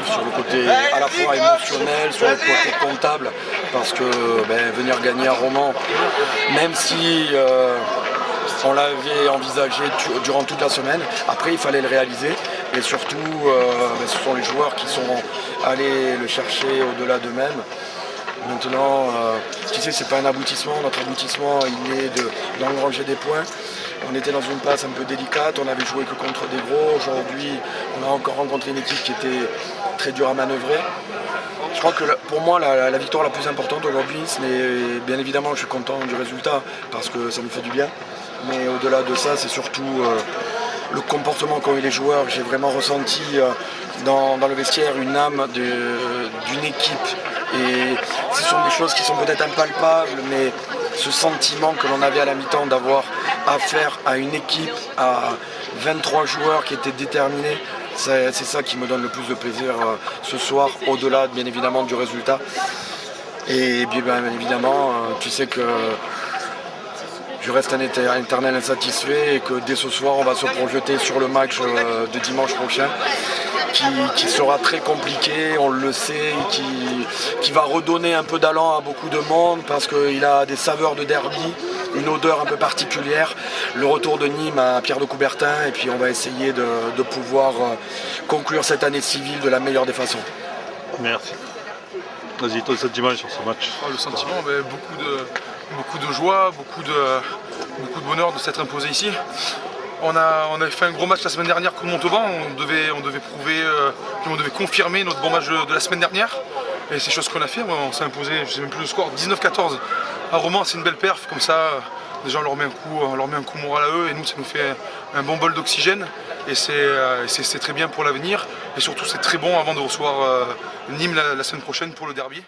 Sur le côté à la fois émotionnel, sur le côté comptable, parce que venir gagner à Romans, même si on l'avait envisagé durant toute la semaine, après il fallait le réaliser, et surtout ce sont les joueurs qui sont allés le chercher au-delà d'eux-mêmes. Maintenant, tu sais, c'est pas un aboutissement, notre aboutissement il est d'engranger des points. On était dans une passe un peu délicate, on avait joué que contre des gros. Aujourd'hui, on a encore rencontré une équipe qui était très dure à manœuvrer. Je crois que pour moi, la victoire la plus importante aujourd'hui, c'est bien évidemment, je suis content du résultat parce que ça me fait du bien. Mais au-delà de ça, c'est surtout le comportement qu'ont eu les joueurs. J'ai vraiment ressenti dans le vestiaire une âme d'une équipe. Et ce sont des choses qui sont peut-être impalpables, mais ce sentiment que l'on avait à la mi-temps d'avoir affaire à une équipe, à 23 joueurs qui étaient déterminés, c'est ça qui me donne le plus de plaisir ce soir, au-delà bien évidemment du résultat. Et bien évidemment, tu sais que je reste un éternel insatisfait et que dès ce soir on va se projeter sur le match de dimanche prochain qui sera très compliqué, on le sait, qui va redonner un peu d'allant à beaucoup de monde parce qu'il a des saveurs de derby, une odeur un peu particulière, le retour de Nîmes à Pierre de Coubertin, et puis on va essayer de pouvoir conclure cette année civile de la meilleure des façons. Merci. Vas-y, toi, cette dimanche sur ce match. Le sentiment, beaucoup de joie, beaucoup de bonheur de s'être imposé ici. On avait fait un gros match la semaine dernière contre Montauban, on devait prouver, on devait confirmer notre bon match de la semaine dernière. Et c'est chose qu'on a fait, on s'est imposé, je ne sais même plus le score, 19-14 à Romans, c'est une belle perf, comme ça déjà on leur met un coup moral à eux et nous ça nous fait un bon bol d'oxygène et c'est très bien pour l'avenir et surtout c'est très bon avant de recevoir Nîmes la semaine prochaine pour le derby.